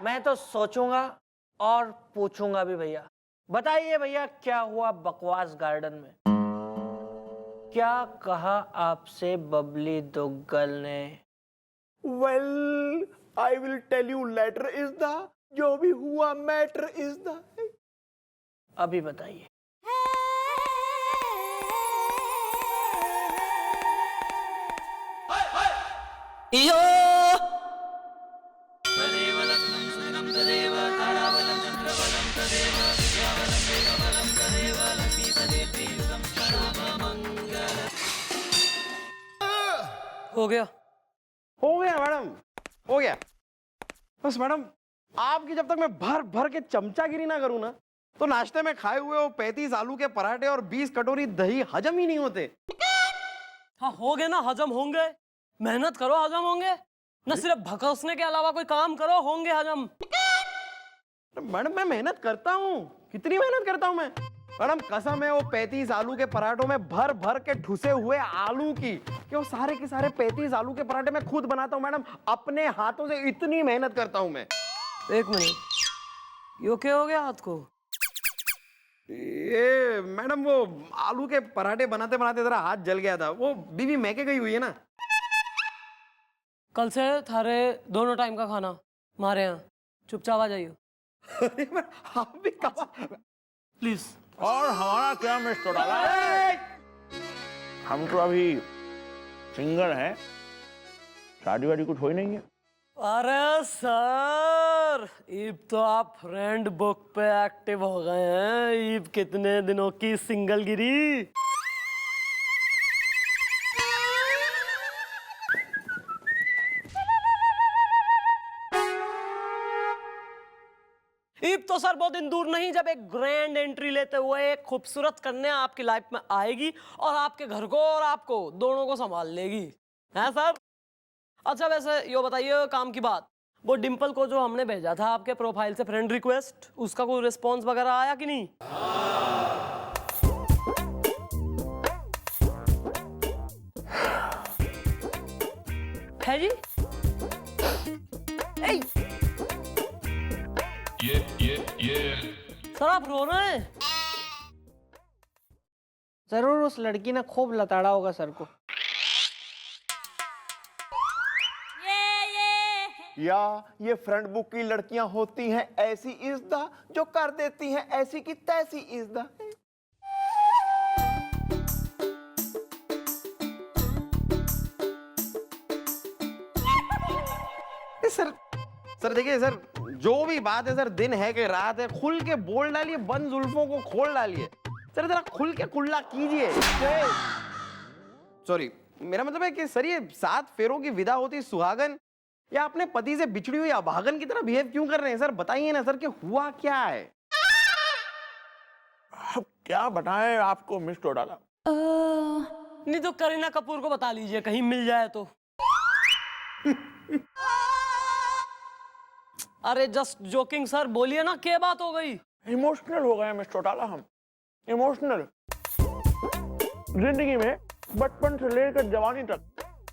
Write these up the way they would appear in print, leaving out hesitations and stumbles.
मैं तो सोचूंगा और पूछूंगा भी भैया। बताइए भैया, क्या हुआ बकवास गार्डन में? क्या कहा आपसे बबली दुग्गल ने? Well I will tell you later is the, जो भी हुआ मैटर इज द। अभी बताइए। यो हो गया। हो गया मैडम, हो गया। बस मैडम, आपकी जब तक मैं भर भर के चमचागिरी ना करूं ना, तो नाश्ते में खाए हुए वो 35 आलू के पराठे और 20 कटोरी दही हजम ही नहीं होते। हाँ हो गए ना, हजम होंगे। मेहनत करो, हजम होंगे। न सिर्फ भकसने के अलावा कोई काम करो, होंगे हजम। मैडम मैं मेहनत करता हूँ, कितनी मेहनत करता हूँ मैं। मैडम कसम है वो 35 आलू के पराठों में भर भर के ठुसे हुए आलू की, कि वो सारे के सारे 35 आलू के पराठे मैं खुद बनाता हूँ मैडम, अपने हाथों से इतनी मेहनत करता हूँ मैं। एक मिनट, यो क्या हो गया हाथ को? ये मैडम वो आलू के पराठे बनाते बनाते जरा हाथ जल गया था, वो बीवी मैके गई हुई है ना। कल से थारे दोनों टाइम का खाना हमारे यहाँ, चुपचाप आ जाइयो आप भी कहा प्लीज। और हमारा क्या मिस्टर डाला? हम तो अभी सिंगल हैं, शादी वादी कुछ हो ही नहीं है। अरे सर, ईब तो आप फ्रेंड बुक पे एक्टिव हो गए हैं। ईब कितने दिनों की सिंगल गिरी। ईब तो सर बहुत दिन दूर नहीं, जब एक ग्रैंड एंट्री लेते हुए एक खूबसूरत कन्या आपकी लाइफ में आएगी और आपके घर को और आपको दोनों को संभाल लेगी, है सर? अच्छा वैसे यो बताइए काम की बात, वो डिंपल को जो हमने भेजा था आपके प्रोफाइल से फ्रेंड रिक्वेस्ट, उसका कोई रिस्पॉन्स वगैरह आया कि नहीं? है जी? ए! सर आप रो रहे हैं? जरूर उस लड़की ने खूब लताड़ा होगा सर को। या ये फ्रेंड बुक की लड़कियां होती हैं ऐसी इज द, जो कर देती हैं ऐसी की तैसी इज द। सर देखिए सर, जो भी बात है सर, दिन है कि रात है, खुल के बोल डालिए, बंद जुल्फों को खोल डालिए। सर जरा खुल के कुल्ला कीजिए। सॉरी, मेरा मतलब है कि सर ये 7 फेरों की विदा होती सुहागन या अपने पति से बिछड़ी हुई अभागन की तरह बिहेव क्यों कर रहे हैं सर? बताइए ना सर कि हुआ क्या है? अब क्या बताएं आपको मिस्टर डाला? नहीं तो करीना कपूर को बता लीजिए, कहीं मिल जाए तो। अरे जस्ट जोकिंग सर, बोलिए ना, क्या बात हो गई? इमोशनल हो गए मिस्टर डाला, हम इमोशनल। जिंदगी में बचपन से लेकर जवानी तक,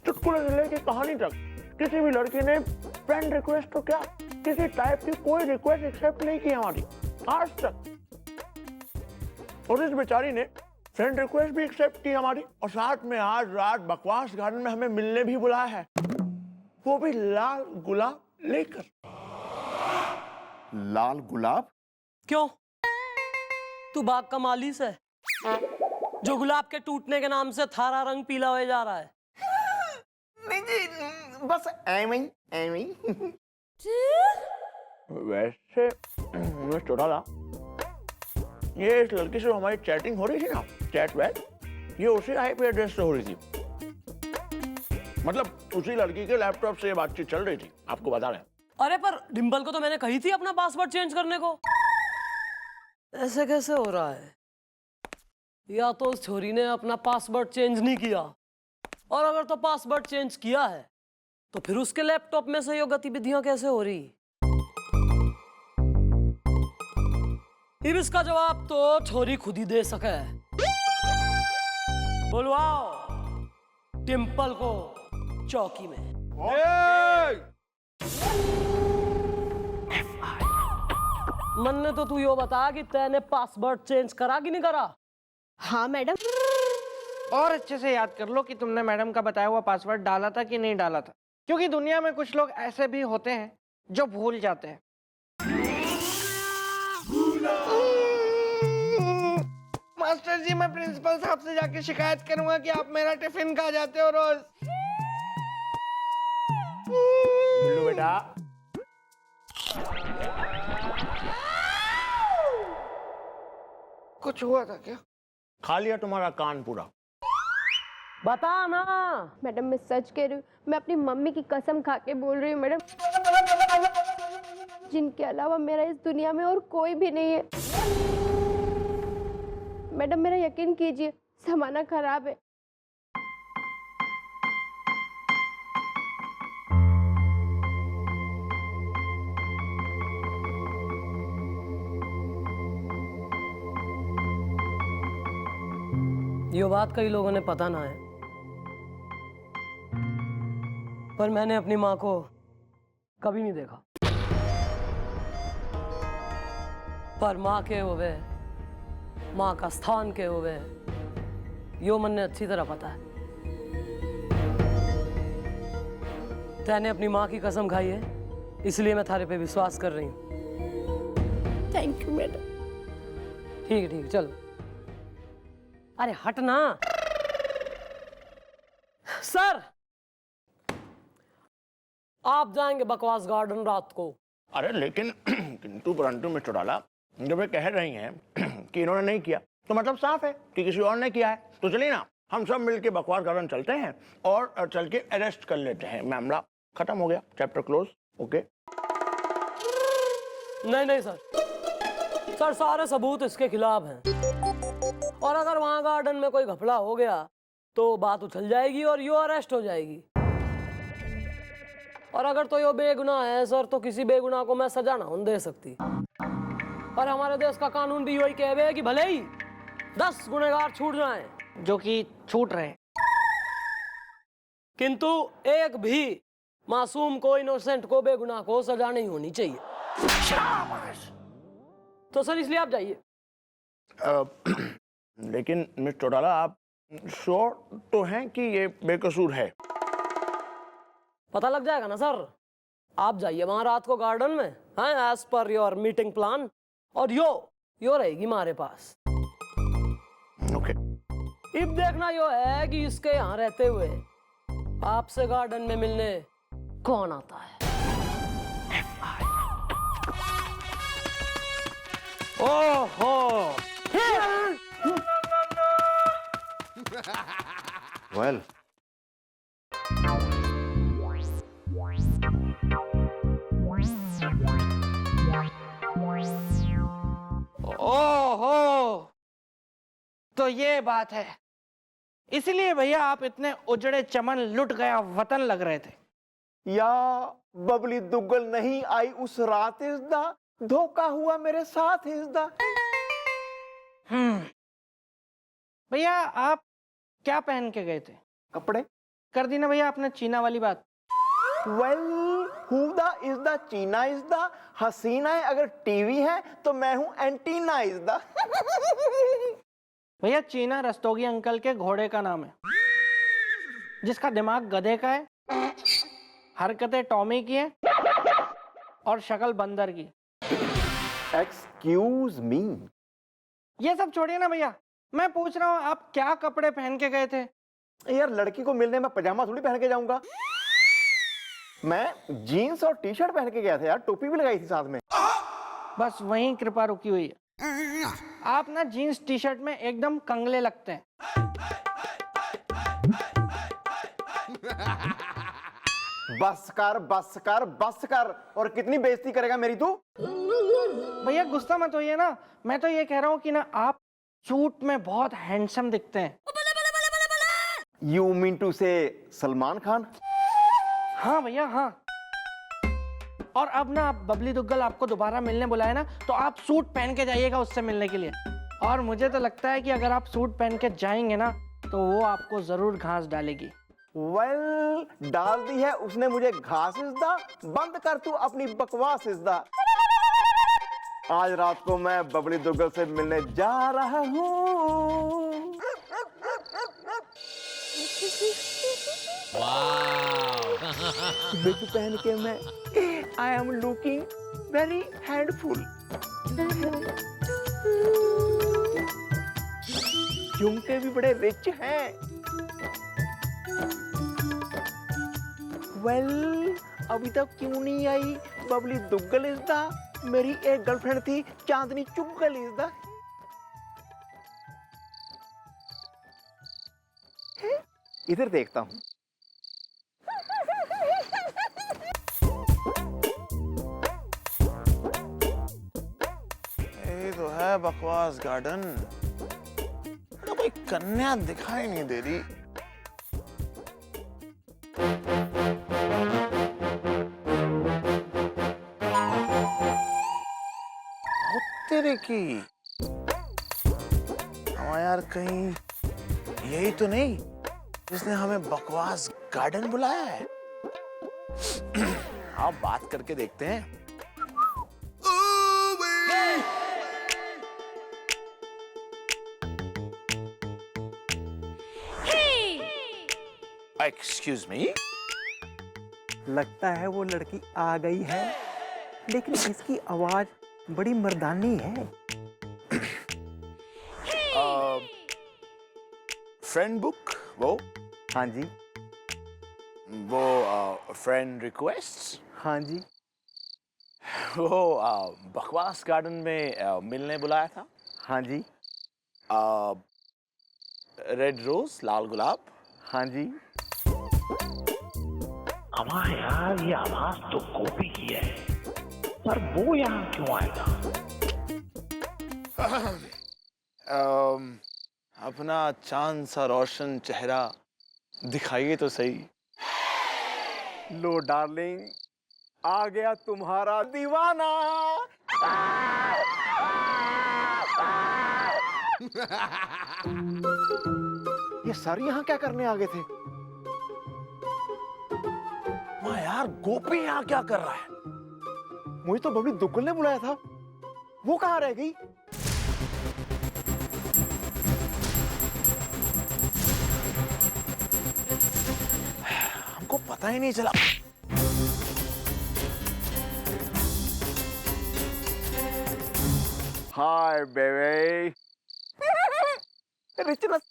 चुटकुले से लेकर कहानी तक, किसी भी लड़की ने फ्रेंड रिक्वेस्ट तो क्या, किसी टाइप की कोई रिक्वेस्ट एक्सेप्ट नहीं की हमारी आज तक। और इस बेचारी ने फ्रेंड रिक्वेस्ट भी एक्सेप्ट की हमारी, और साथ में आज रात बकवास गार्डन में हमें मिलने भी बुलाया है, वो भी लाल गुलाब लेकर। लाल गुलाब? क्यों? तू बाग का मालिस है जो गुलाब के टूटने के नाम से थारा रंग पीला हो जा रहा है? नहीं जी, बस ऐਵੇਂ ही। वैसे मिस्टर डाला, ये इस लड़की से हमारी चैटिंग हो रही थी ना, चैट वैट, ये उसी आईपी एड्रेस से हो रही थी। मतलब उसी लड़की के लैपटॉप से ये बातचीत चल रही थी, आपको बता रहे हैं। अरे पर डिंपल को तो मैंने कही थी अपना पासवर्ड चेंज करने को। ऐसे कैसे हो रहा है? या तो उस छोरी ने अपना पासवर्ड चेंज नहीं किया, और अगर तो पासवर्ड चेंज किया है तो फिर उसके लैपटॉप में से ये गतिविधियां कैसे हो रही? फिर इसका जवाब तो छोरी खुद ही दे सके। बुलवाओ डिंपल को चौकी में। मन ने तो तू यो बता कि तैने पासवर्ड चेंज करा कि नहीं करा? हाँ मैडम। और अच्छे से याद कर लो कि तुमने मैडम का बताया हुआ पासवर्ड डाला था कि नहीं डाला था, क्योंकि दुनिया में कुछ लोग ऐसे भी होते हैं जो भूल जाते हैं। मास्टर जी, मैं प्रिंसिपल साहब से जाके शिकायत करूंगा कि आप मेरा टिफिन खा जाते हो रोज। बिल्लू बेटा, कुछ हुआ था क्या? खा लिया तुम्हारा कान पूरा। बता ना। मैडम मैं सच कह रही हूँ, मैं अपनी मम्मी की कसम खा के बोल रही हूँ मैडम, जिनके अलावा मेरा इस दुनिया में और कोई भी नहीं है। मैडम मेरा यकीन कीजिए, जमाना खराब है। ये बात कई लोगों ने पता ना है, पर मैंने अपनी माँ को कभी नहीं देखा। पर माँ के हुए, माँ का स्थान के हुए, यो मन ने अच्छी तरह पता है। तैने अपनी माँ की कसम खाई है, इसलिए मैं थारे पे विश्वास कर रही हूँ। Thank you madam. ठीक है चल। अरे हट ना। सर, आप जाएंगे बकवास गार्डन रात को। अरे लेकिन किंतु परंतु मिस्टर डाला, जब वे कह रही हैं कि इन्होंने नहीं किया, तो मतलब साफ है कि किसी और ने किया है। तो चलिए ना, हम सब मिलके बकवास गार्डन चलते हैं और चल के अरेस्ट कर लेते हैं। मामला खत्म हो गया, चैप्टर क्लोज। ओके। नहीं सर, सारे सबूत इसके खिलाफ हैं। और अगर वहां गार्डन में कोई घपला हो गया तो बात उछल जाएगी और यो अरेस्ट हो जाएगी। और अगर तो यो बेगुनाह है सर, तो किसी बेगुनाह को मैं सजा ना दे सकती। और हमारे देश का कानून भी यही कहवे है कि भले ही 10 गुनहगार छूट जाएं, जो कि छूट रहे हैं, किंतु एक भी मासूम को, इनोसेंट को, बेगुनाह को सजा नहीं होनी चाहिए। तो सर इसलिए आप जाइए। लेकिन मिस्टर डाला, आप श्योर तो हैं कि ये बेकसूर है? पता लग जाएगा ना सर। आप जाइए वहां रात को गार्डन में, हाँ, as per your meeting plan. और यो रहेगी हमारे पास। ओके। अब देखना यो है कि इसके यहाँ रहते हुए आपसे गार्डन में मिलने कौन आता है। ओहो, वेल, ओहो, तो ये बात है। इसलिए भैया आप इतने उजड़े चमन, लुट गया वतन लग रहे थे। या बबली दुग्गल नहीं आई उस रात इज़दा, धोखा हुआ मेरे साथ इज़दा। भैया आप क्या पहन के गए थे? कपड़े। कर दी ना भैया आपने चीना वाली बात। वेल, हुदा इज़दा, चीना इज़दा, हसीना है अगर टीवी है तो मैं हूं एंटीना इज़दा। भैया चीना रस्तोगी अंकल के घोड़े का नाम है, जिसका दिमाग गधे का है, हरकतें टॉमी की है और शक्ल बंदर की। Excuse me. ये सब छोड़िए ना भैया, मैं पूछ रहा हूँ आप क्या कपड़े पहन के गए थे? यार लड़की को मिलने में पजामा थोड़ी पहन के जाऊंगा। मैं जीन्स और टी शर्ट पहन के गया था यार, टोपी भी लगाई थी साथ में। बस वहीं कृपा रुकी हुई है। आप ना जीन्स टी शर्ट में एकदम कंगले लगते हैं। बस कर बस कर बस कर, और कितनी बेइज्जती करेगा मेरी तू? भैया गुस्सा मत होइए ना, मैं तो ये कह रहा हूँ कि ना आप सूट में बहुत हैंडसम दिखते हैं। यू मीन टू से सलमान खान? हाँ भैया हाँ। और अब ना आप बबली दुग्गल आपको दोबारा मिलने बुलाए ना, तो आप सूट पहन के जाइएगा उससे मिलने के लिए। और मुझे तो लगता है कि अगर आप सूट पहन के जाएंगे ना, तो वो आपको जरूर घास डालेगी। वेल, डाल दी है उसने मुझे घास इज़दा। बंद कर तू अपनी बकवास इज़दा। आज रात को मैं बबली दुग्गल से मिलने जा रहा हूँ। बिग पहन के मैं I am looking very handful. झुमके भी बड़े रिच हैं। वेल अभी तक क्यों नहीं आई बबली दुग्गल इज द मेरी एक गर्लफ्रेंड थी चांदनी चुग्गल इज द इधर देखता हूँ। ये तो है बकवास गार्डन। कोई कन्या दिखाई नहीं दे रही। तेरे की हाँ यार, कहीं यही तो नहीं जिसने हमें बकवास गार्डन बुलाया है। आप बात करके देखते हैं। Excuse me. लगता है वो लड़की आ गई है, लेकिन इसकी आवाज बड़ी मर्दानी है। फ्रेंड बुक वो हाँ जी, वो फ्रेंड रिक्वेस्ट हाँ जी। वो बकवास गार्डन में मिलने बुलाया था। हाँ जी, रेड रोज लाल गुलाब। हाँ जी। हमारे यार ये आवाज तो कॉपी की है, पर वो यहाँ क्यों आएगा? अपना चांद सा रोशन चेहरा दिखाइए तो सही। लो डार्लिंग, आ गया तुम्हारा दीवाना। ये सर यहाँ क्या करने आ गए थे? वाह यार, गोपी यहाँ क्या कर रहा है? मुझे तो बबली दुग्गल ने बुलाया था, वो कहाँ रह गई? हमको पता ही नहीं चला। Hi baby. रिचनेस।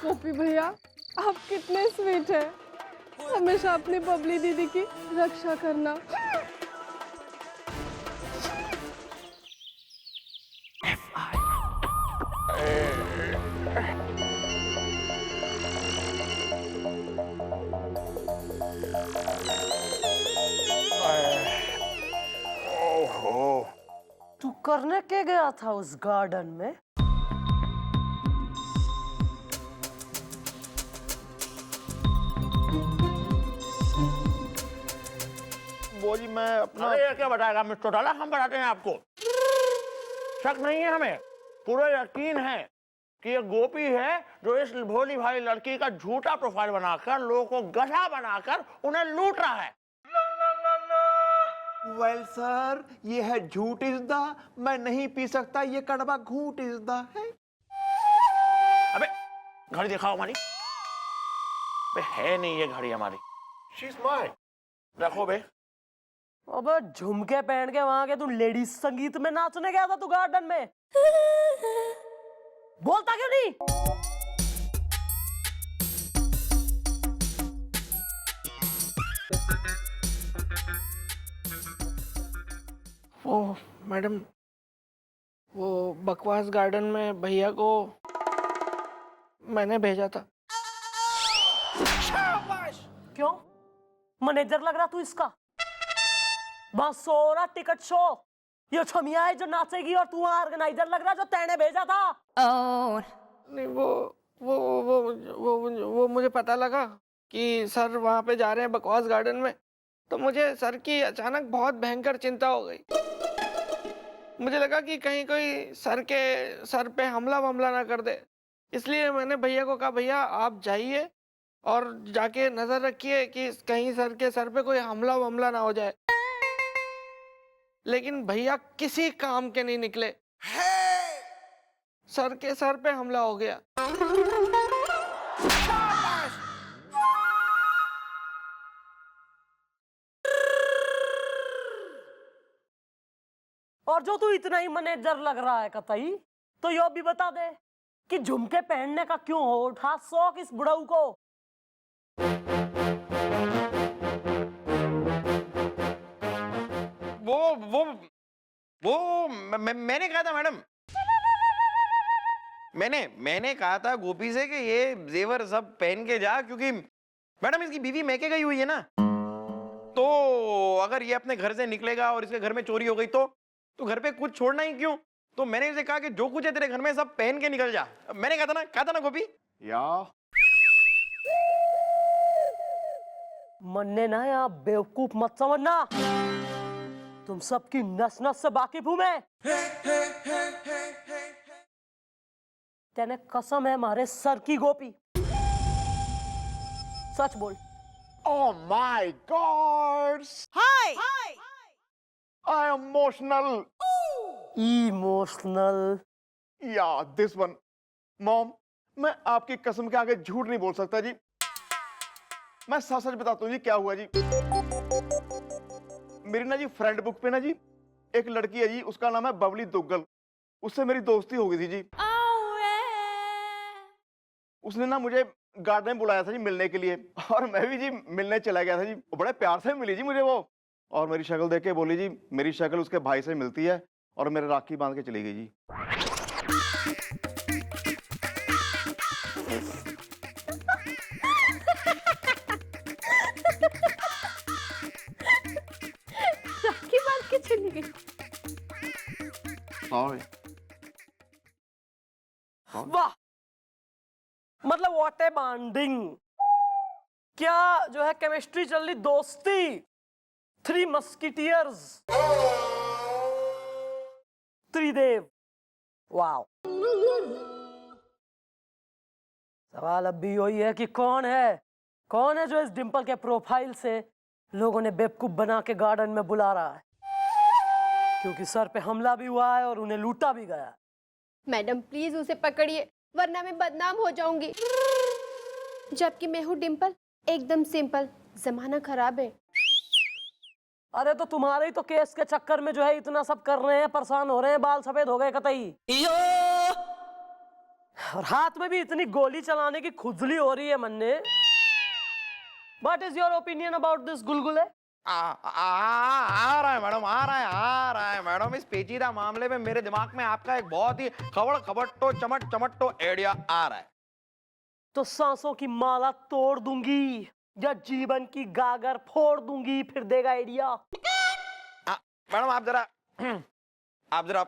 गोपी भैया आप कितने स्वीट हैं, हमेशा अपनी बबली दीदी की रक्षा करना। तू करने के गया था उस गार्डन में? वो जी मैं अपना अरे ये क्या बताएगा मिस्टर डाला, हम बताते हैं आपको। शक नहीं है हमें, पूरा यकीन है कि ये गोपी है जो इस भोली भाली लड़की का झूठा प्रोफाइल बनाकर लोगों को गधा बनाकर उन्हें लूट रहा है। वेल सर, ये है झूठ इज द, मैं नहीं पी सकता ये कड़वा घूट इज द है। अबे घड़ी दिखाओ हमारी। बे है नहीं ये घड़ी हमारी। She's mine. रखो बे। अबे झुमके पहन के वहां के तू लेडीज संगीत में नाचने गया था तू गार्डन में? बोलता क्यों नहीं? वो मैडम, वो बकवास गार्डन में भैया को मैंने भेजा था। क्यों? मैनेजर लग रहा तू इसका? बस हो रहा टिकट शो। ये छमिया है जो नाचेगी और तू ऑर्गेनाइजर लग रहा जो तेने भेजा था। नहीं वो मुझे पता लगा कि सर वहां पे जा रहे हैं बकवास गार्डन में, तो मुझे सर की अचानक बहुत भयंकर चिंता हो गई। मुझे लगा कि कहीं कोई सर पे हमला वमला ना कर दे, इसलिए मैंने भैया को कहा भैया आप जाइए और जाके नजर रखिए कि कहीं सर के सर पे कोई हमला वमला ना हो जाए। लेकिन भैया किसी काम के नहीं निकले, सर के सर पे हमला हो गया। और जो तू इतना ही मैनेजर लग रहा है कतई, तो यो भी बता दे कि झुमके पहनने का क्यों हो उठा शौक इस बुढ़ऊ को। मैंने कहा था मैडम, मैंने कहा था गोपी से कि ये जेवर सब पहन के जा, क्योंकि मैडम इसकी बीवी मैके गई हुई है ना, तो अगर ये अपने घर से निकलेगा और इसके घर में चोरी हो गई तो घर पे कुछ छोड़ना ही क्यों। तो मैंने इसे कहा कि जो कुछ है तेरे घर में सब पहन के निकल जा। मैंने कहा था ना गोपी। या मन्ने ना यहाँ बेवकूफ मत समझना, तुम सबकी नस नस से वाकिफ हूं मैं। तेने कसम है हमारे सर की गोपी, सच बोल। Oh my God! Hi I am emotional. Emotional. Yeah, this one. Mom, मैं आपकी कसम के आगे झूठ नहीं बोल सकता जी। मैं सच सच बताता हूँ जी क्या हुआ जी। मेरी ना जी फ्रेंड बुक पे ना जी एक लड़की है जी, उसका नाम है बबली दुग्गल। उससे मेरी दोस्ती हो गई थी जी। उसने ना मुझे गार्डन में बुलाया था जी मिलने के लिए, और मैं भी जी मिलने चला गया था जी। बड़े प्यार से मिली जी मुझे वो, और मेरी शक्ल देख के बोली जी मेरी शक्ल उसके भाई से मिलती है, और मेरे राखी बांध के चली गई जी। राखी बांध के चली गई। सॉरी। वाह, मतलब व्हाट ए बॉन्डिंग। क्या जो है केमिस्ट्री चल रही, दोस्ती। थ्री मस्किटियर्स, त्रिदेव। वाओ। सवाल अब भी वही है कि कौन है जो इस डिंपल के प्रोफाइल से लोगों ने बेवकूफ बना के गार्डन में बुला रहा है, क्योंकि सर पे हमला भी हुआ है और उन्हें लूटा भी गया। मैडम प्लीज उसे पकड़िए, वरना मैं बदनाम हो जाऊंगी। जबकि मैं हूँ डिंपल, एकदम सिंपल। जमाना खराब है। अरे तो तुम्हारे ही तो केस के चक्कर में जो है इतना सब कर रहे हैं, परेशान हो रहे हैं, बाल सफेद हो गए कतई, और हाथ में भी इतनी गोली चलाने की खुजली हो रही है मन्ने। What is your opinion about this गुलगुले? आ रहा है मैडम, आ रहा है मैडम। इस पेचीदा मामले में मेरे दिमाग में आपका एक बहुत ही खबड़टो चमटो आइडिया आ रहा है। तो सांसों की माला तोड़ दूंगी या जीवन की गागर फोड़ दूंगी, फिर देगा आइडिया। मैडम आप जरा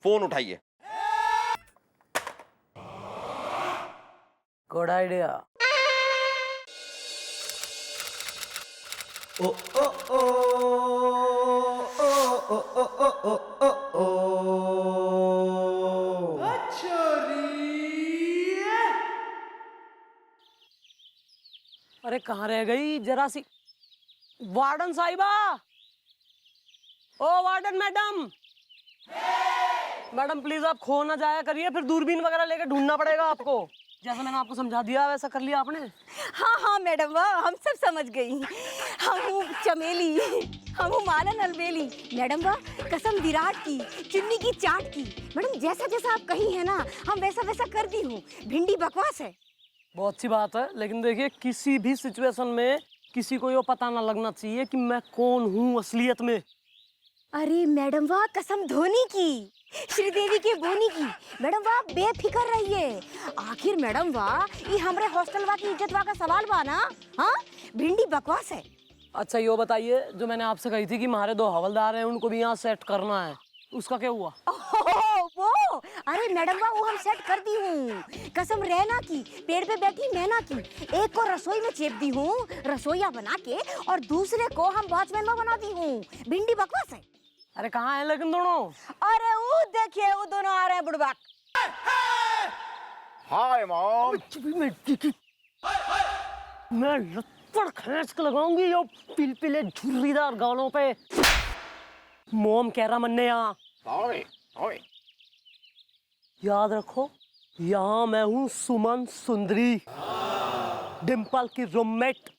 फोन उठाइए। Good idea. ओ ओ ओ ओ ओ ओ ओ ओ ओ अरे कहाँ रह गई जरा सी वार्डन साहिबा। ओ वार्डन मैडम, मैडम प्लीज आप खो ना जाया करिए, फिर दूरबीन वगैरह लेके ढूंढना पड़ेगा आपको। जैसा मैंने आपको समझा दिया वैसा कर लिया आपने? हाँ हाँ मैडम, वाह हम सब समझ गई। हम हूँ चमेली, हम हूँ माला नलबेली। मैडम वाह, कसम विराट की, चुन्नी की चाट की। मैडम जैसा जैसा आप कही है ना, हम वैसा वैसा कर दी हूँ। भिंडी बकवास है। बहुत सी बात है, लेकिन देखिए किसी भी सिचुएशन में किसी को ये पता ना लगना चाहिए कि मैं कौन हूँ असलियत में। अरे मैडम वाह, कसम धोनी की, श्रीदेवी के बोनी की। मैडम वाह बेफिक्र रहिए। आखिर मैडम वाह ये हमरे हॉस्टल वा की इज्जत वा का सवाल बा ना। हाँ भिंडी बकवास है। अच्छा यो बताइए, जो मैंने आपसे कही थी कि हमारे 2 हवलदार हैं, उनको भी यहाँ सेट करना है, उसका क्या हुआ? ओह, वो अरे मैडम वाह, वो हम सेट कर दी हूँ। कसम रहना की, पेड़ पे बैठी मैना की। एक को रसोई में चेप दी हूँ रसोईया बना के, और दूसरे को हम वॉचमैन बना दी हूँ। भिंडी बकवास है। अरे कहाँ है लेकिन दोनों? अरे वो देखिए, वो दोनों आ रहे हैं बुड़बक। Hi mom. मैं लत्पड़ खींच के लगाऊंगी यो पिलपिले झुर्रीदार गालों पे। मोम कह रहा मन्ने यहाँ। Sorry sorry. याद रखो, यहाँ मैं हूँ सुमन सुंदरी, डिम्पल की रूममेट।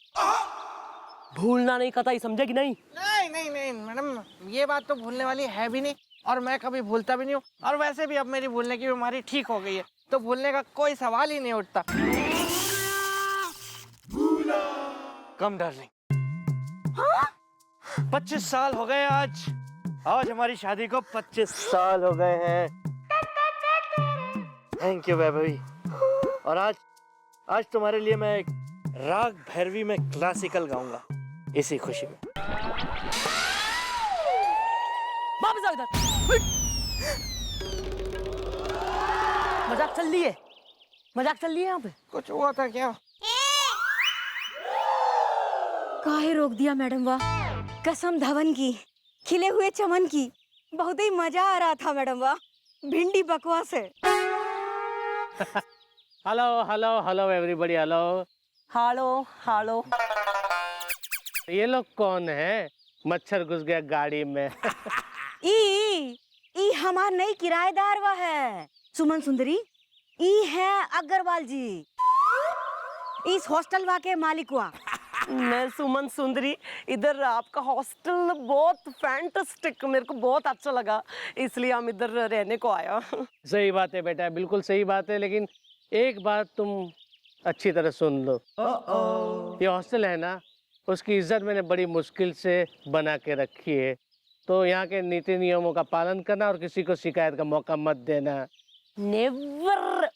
भूलना नहीं, कतई समझे कि नहीं? नहीं नहीं नहीं मैडम, ये बात तो भूलने वाली है भी नहीं, और मैं कभी भूलता भी नहीं हूँ। और वैसे भी अब मेरी भूलने की बीमारी ठीक हो गई है, तो भूलने का कोई सवाल ही नहीं उठता। Come darling. 25 साल हो गए आज। आज हमारी शादी को 25 साल हो गए हैं। Thank you Vaibhavi. और आज तुम्हारे लिए मैं एक राग भैरवी में क्लासिकल गाऊंगा, इसी खुशी में। वापस आओ इधर। मजाक चल रही है? मजाक चल रही है यहाँ पे? कुछ हुआ था क्या? काहे रोक दिया मैडम वाह, कसम धवन की, खिले हुए चमन की। बहुत ही मजा आ रहा था मैडम वाह। भिंडी बकवास है। Hello hello hello everybody, hello. Hello hello. ये लोग कौन है? मच्छर घुस गया गाड़ी में। ई हमार नई किराएदार वा है सुमन सुंदरी। ई है अग्रवाल जी, इस हॉस्टल वा के मालिक वा। मैं सुमन सुंदरी। इधर आपका हॉस्टल बहुत फैंटास्टिक, मेरे को बहुत अच्छा लगा, इसलिए हम इधर रहने को आया। सही बात है बेटा, बिल्कुल सही बात है, लेकिन एक बात तुम अच्छी तरह सुन लो। ये हॉस्टल है ना, उसकी इज्जत मैंने बड़ी मुश्किल से बना के रखी है, तो यहाँ के नीति नियमों का पालन करना और किसी को शिकायत का मौका मत देना। Never.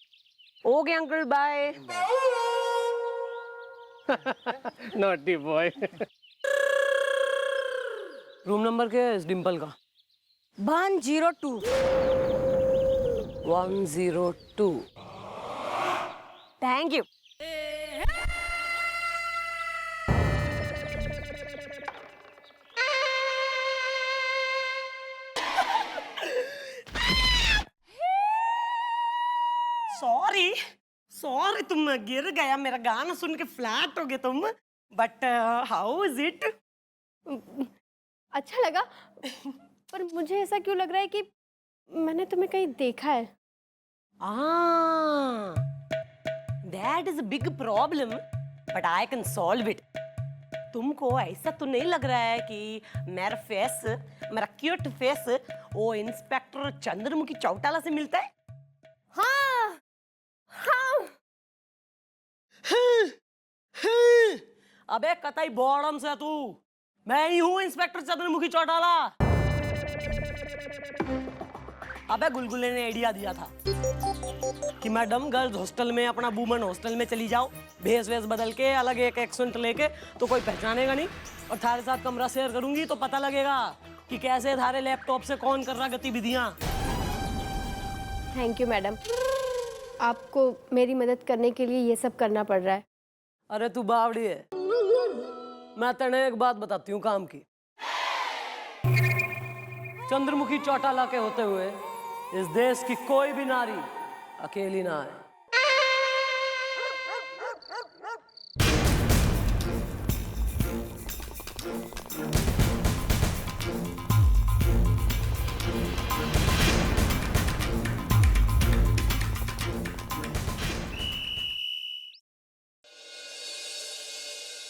Okay uncle, bye. Naughty boy. Room number क्या है इस डिम्पल का? 102। 102। Thank you. सॉरी सॉरी, तुम गिर गया, मेरा गाना सुन के फ्लैट हो गए तुम। But how is it? अच्छा लगा, पर मुझे ऐसा क्यों लग रहा है कि मैंने तुम्हें कहीं देखा है। That is a big problem, but I can solve it. तुमको ऐसा तो नहीं लग रहा है कि मेरा क्यूट फेस वो इंस्पेक्टर चंद्रमुखी चौटाला से मिलता है? हाँ हाँ। अबे कतई बॉडम से तू, मैं ही हूँ इंस्पेक्टर चंद्रमुखी चौटाला। अबे गुलगुले ने आइडिया दिया था कि मैडम गर्ल्स हॉस्टल में अपना वुमेन हॉस्टल में चली जाओ, भेस वेस बदल के, अलग एक एक्सेंट लेके, तो कोई पहचानेगा नहीं, और थारे साथ कमरा शेयर करूंगी तो पता लगेगा कि कैसे थारे लैपटॉप से कौन कर रहा गतिविधियां। थैंक यू मैडम, आपको मेरी मदद करने के लिए ये सब करना पड़ रहा है। अरे तू बावड़ी है, मैं तेने एक बात बताती हूँ काम की। चंद्रमुखी चौटाला के होते हुए इस देश की कोई भी नारी अकेली ना है।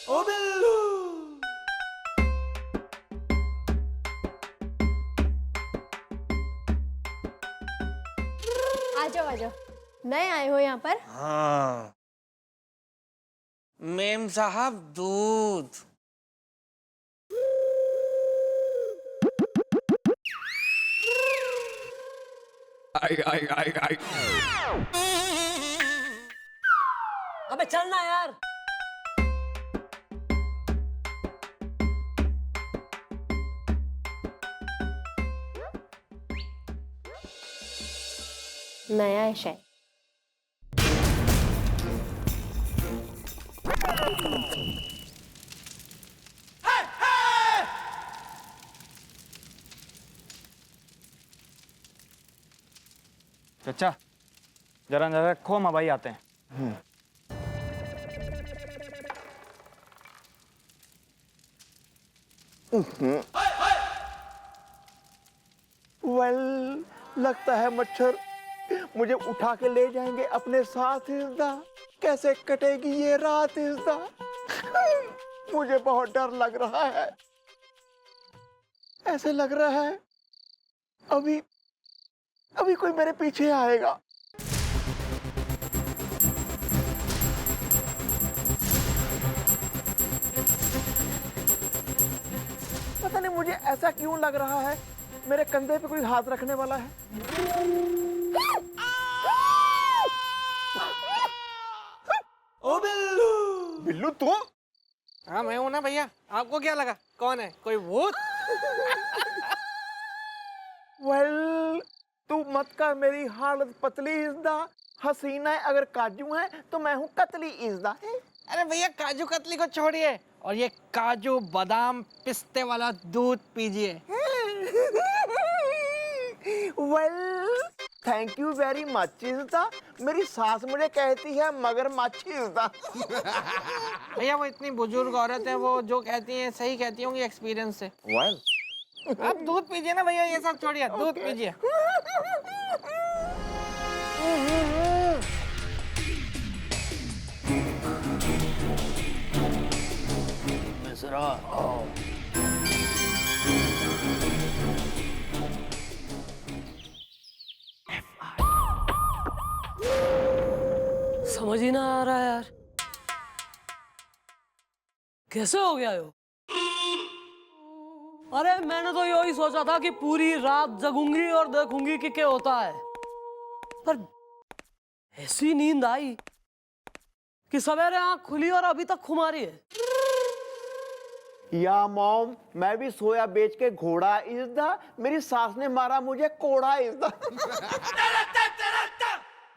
ओ बिल्लू। आ जाओ, नए आए हो यहाँ पर? हाँ मेम साहब, दूध। अबे चलना यार। नया है शायद। चचा जरा नजर रखो, हम भाई आते हैं। वेल, लगता है मच्छर मुझे उठा के ले जाएंगे अपने साथ। इज़दा कैसे कटेगी ये रात इज़दा? मुझे बहुत डर लग रहा है। ऐसे लग रहा है अभी अभी कोई मेरे पीछे आएगा। पता नहीं मुझे ऐसा क्यों लग रहा है, मेरे कंधे पे कोई हाथ रखने वाला है। ओ बिल्लू। बिल्लू तू? हाँ मैं हूँ ना भैया, आपको क्या लगा कौन है, कोई भूत? वेल, तू मत कर मेरी हालत पतली इज़दा। हसीना है अगर काजू है तो मैं हूँ कतली इज़दा। अरे भैया काजू कतली को छोड़िए और ये काजू बादाम पिस्ते वाला दूध पीजिए। Well, thank you very much इज़दा। मेरी सास मुझे कहती है मगरमच्छ इज़दा। भैया वो इतनी बुजुर्ग औरत है, वो जो कहती है सही कहती होंगी एक्सपीरियंस से। वेल, आप दूध पीजिए ना भैया, ये सब छोड़िए, दूध पीजिए। समझ ही ना आ रहा यार, कैसे हो गया यो? अरे मैंने तो यही सोचा था कि पूरी रात जगूंगी और देखूंगी कि क्या होता है, पर ऐसी नींद आई कि सवेरे आंख खुली और अभी तक खुमारी है। या मॉम, मैं भी सोया बेच के घोड़ा इज़दा। मेरी सास ने मारा मुझे कोड़ा इज़दा।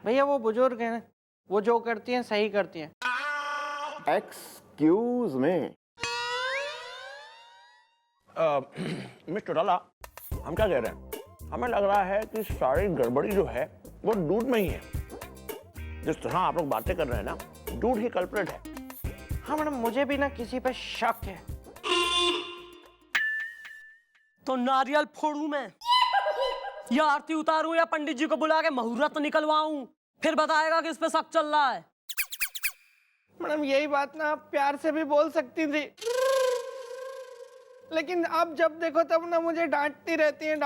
भैया वो बुजुर्ग है ना, वो जो करती हैं सही करती हैं। Excuse me. मिस्टर डॉला, हम क्या कह रहे हैं? हमें लग रहा है कि सारी गड़बड़ी जो है वो दूध में ही है। जिस तरह आप लोग बातें कर रहे हैं ना, दूध ही कल्प्रेट है। हाँ मैडम, मुझे भी ना किसी पे शक है। तो नारियल फोड़ूं मैं, या आरती उतारूं, या पंडित जी को बुला के मुहूर्त निकलवाऊं, फिर बताएगा कि इस पे शक चल रहा है। मैडम यही बात ना आप प्यार से भी बोल सकती थी, लेकिन आप जब देखो तब ना मुझे डांटती रहती हैं।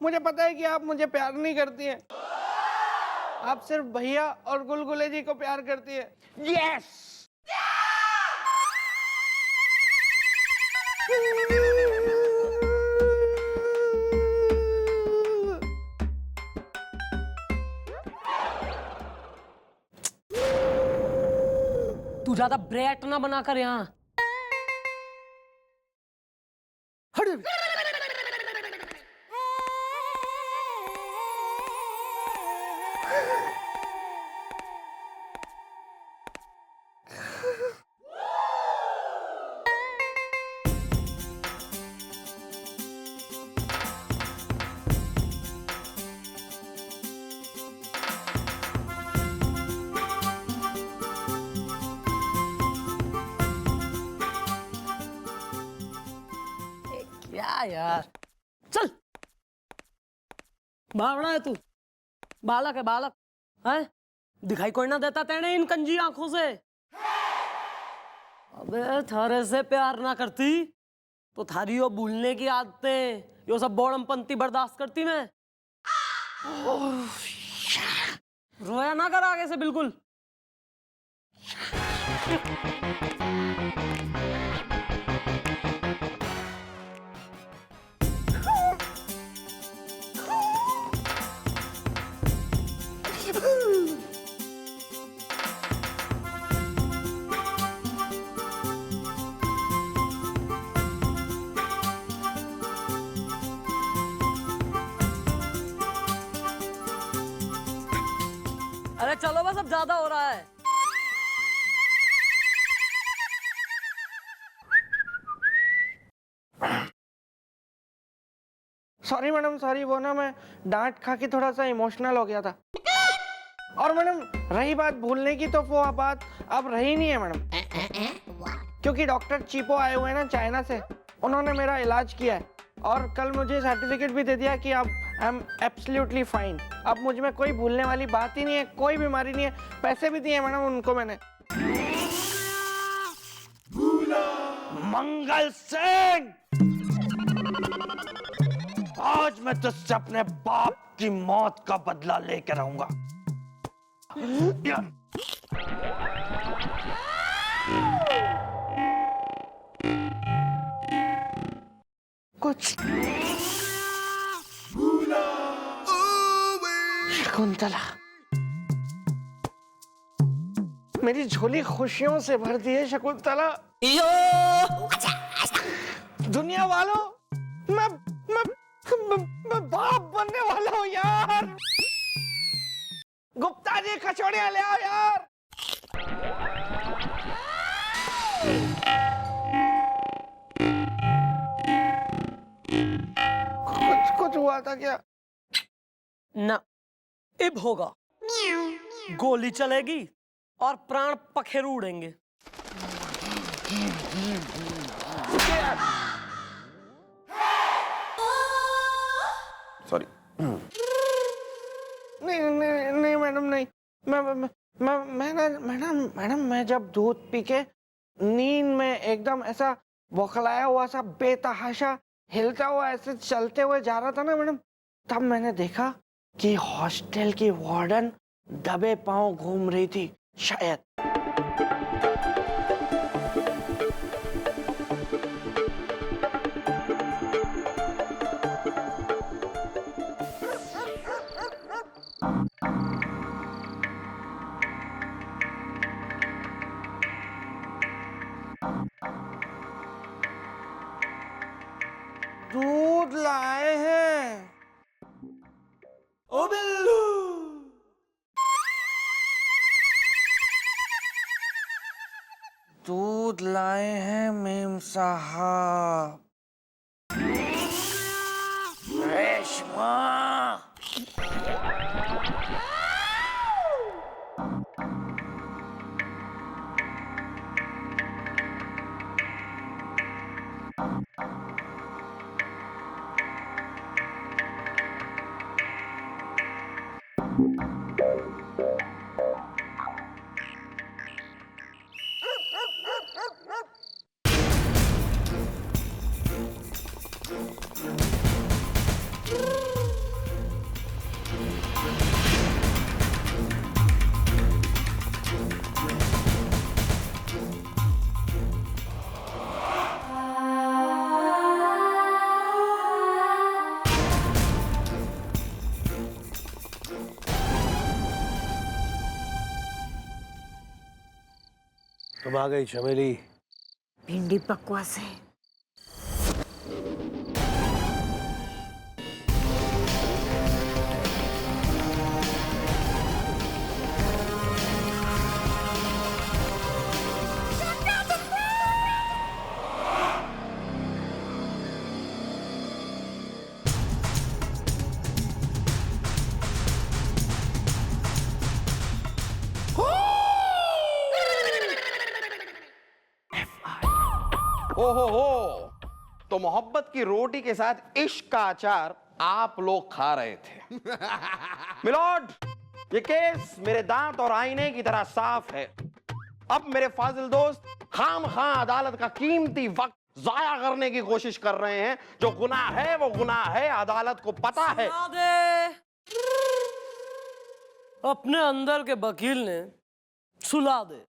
मुझे पता है कि आप मुझे प्यार नहीं करती हैं, आप सिर्फ भैया और गुलगुले जी को प्यार करती हैं। यस, तू ज्यादा ब्रेट ना बना कर यहाँ। क्या यार, चल। बावड़ा है तू, बालक है बालक, है दिखाई कोई ना देता तेने इन कंजी आंखों से। अबे थारे से प्यार ना करती तो थारी यो भूलने की आदतें, यो सब बोड़मपंती बर्दाश्त करती मैं। रोया ना कर आगे से बिल्कुल। अरे चलो बस, अब ज्यादा हो रहा है। सॉरी मैडम, सॉरी, वो ना मैं डांट खा के थोड़ा सा इमोशनल हो गया था। और मैडम रही बात भूलने की, तो वो बात अब रही नहीं है मैडम, क्योंकि डॉक्टर चीपो आए हुए हैं ना चाइना से, उन्होंने मेरा इलाज किया है और कल मुझे सर्टिफिकेट भी दे दिया कि अब आई एम एब्सोल्युटली फाइन। अब मुझ में कोई भूलने वाली बात ही नहीं है, कोई बीमारी नहीं है। पैसे भी दिए मैडम उनको मैंने। मंगल सिंह, आज मैं तुझसे अपने बाप की मौत का बदला लेकर रहूंगा। कुछ शकुंतला, मेरी झोली खुशियों से भर दी है शकुंतला। दुनिया वालों, मैं बाप बनने वाला हूँ यार। गुप्ता जी कचौड़ियां ले आओ यार। कुछ हुआ था क्या? ना, अब होगा। गोली चलेगी और प्राण पखेरु उड़ेंगे। सॉरी। नहीं मैडम, नहीं। मैडम मैं जब दूध पी के नींद में एकदम ऐसा बौखलाया हुआ सा बेतहाशा हिलता हुआ ऐसे चलते हुए जा रहा था ना मैडम, तब मैंने देखा कि हॉस्टल की वार्डन दबे पांव घूम रही थी शायद। दूध लाए हैं। ओ बिल्लू, दूध लाए हैं मेम साहब। रेशमा, तुम आ गई चमेली। भिंडी बकवास है। हो, तो मोहब्बत की रोटी के साथ इश्क का अचार आप लोग खा रहे थे। मिलॉर्ड, ये केस मेरे दांत और आईने की तरह साफ है। अब मेरे फाजिल दोस्त खामखां अदालत का कीमती वक्त जाया करने की कोशिश कर रहे हैं। जो गुनाह है वो गुनाह है, अदालत को पता है। अपने अंदर के वकील ने सुला दे।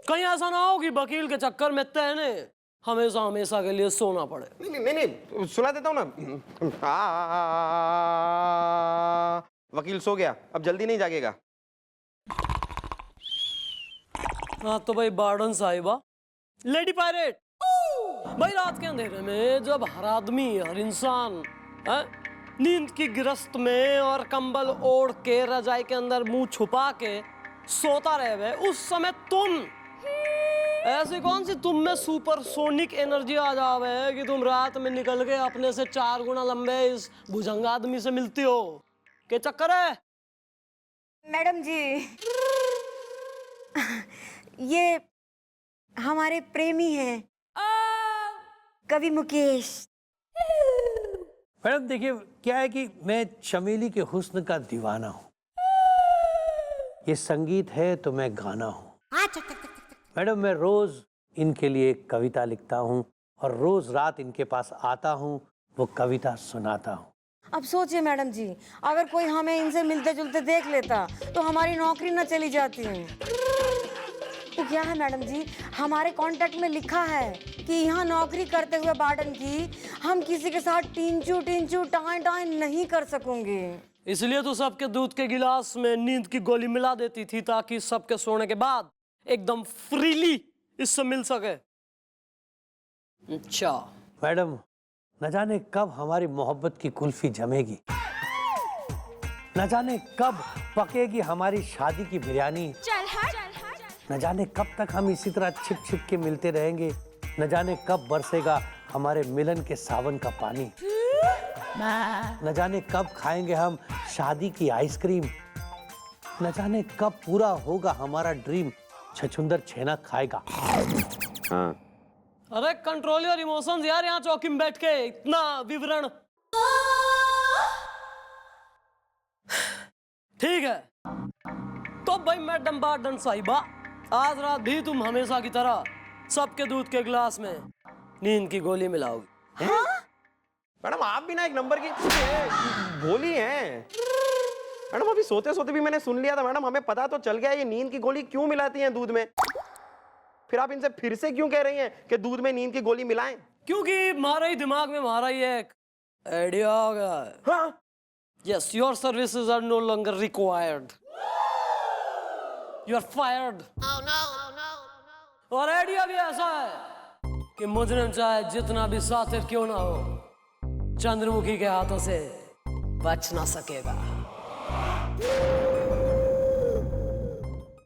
कहीं ऐसा ना हो कि वकील के चक्कर में तैने हमेशा हमेशा के लिए सोना पड़े। नहीं, सुला देता हूं ना। वकील सो गया, अब जल्दी नहीं जागेगा। हाँ तो भाई वार्डन साहिबा, लेडी पायरेट, भाई रात के अंधेरे में जब हर आदमी, हर इंसान नींद की गिरफ्त में और कंबल ओढ़ के रजाई के अंदर मुंह छुपा के सोता रहे, उस समय तुम ऐसी कौन सी तुम में सुपर सोनिक एनर्जी आ जावे कि तुम रात में निकल के अपने से 4 गुना लंबे इस भुजंग आदमी से मिलती हो? क्या चक्कर है? मैडम जी, ये हमारे प्रेमी हैं, कवि मुकेश। मैडम देखिए, क्या है कि मैं चमेली के हुस्न का दीवाना हूँ। ये संगीत है तो मैं गाना हूँ। मैडम मैं रोज इनके लिए एक कविता लिखता हूँ और रोज रात इनके पास आता हूँ, वो कविता सुनाता हूँ। अब सोचिए मैडम जी, अगर कोई हमें इनसे मिलते जुलते देख लेता तो हमारी नौकरी न चली जाती। तो क्या है मैडम जी, हमारे कॉन्ट्रैक्ट में लिखा है कि यहाँ नौकरी करते हुए वार्डन की हम किसी के साथ टिंचू टिंचू टाई टाई नहीं कर सकेंगे। इसलिए तो सबके दूध के गिलास में नींद की गोली मिला देती थी ताकि सबके सोने के बाद एकदम फ्रीली इससे मिल सके। अच्छा मैडम, न जाने कब हमारी मोहब्बत की कुल्फी जमेगी, न जाने कब पकेगी हमारी शादी की बिरयानी, न जाने कब तक हम इसी तरह छिप छिप के मिलते रहेंगे, न जाने कब बरसेगा हमारे मिलन के सावन का पानी, न जाने कब खाएंगे हम शादी की आइसक्रीम, न जाने कब पूरा होगा हमारा ड्रीम छछुंदर छेना खाएगा। हाँ। अरे कंट्रोल योर इमोशंस यार, यहाँ चौकी में बैठ के इतना विवरण। ठीक है तो भाई मैडम बार्डन साहिबा, आज रात भी तुम हमेशा की तरह सबके दूध के गिलास में नींद की गोली मिलाओगी। मैडम आप भी ना एक नंबर की गोली हैं। मैडम अभी सोते सोते भी मैंने सुन लिया था। मैडम हमें पता तो चल गया ये नींद की गोली क्यों मिलाती हैं दूध में। फिर आप इनसे फिर से क्यों कह रही हैं कि दूध में नींद की गोली मिलाएं? क्योंकि हमारे ही दिमाग में हमारा ही एक आइडिया आ गया है। हाँ? Yes, your services are no longer required. You are fired. Oh no! Oh no! और आइडिया भी ऐसा है कि मुजरिम चाहे जितना भी सातिर क्यों ना हो, चंद्रमुखी के हाथों से बच ना सकेगा।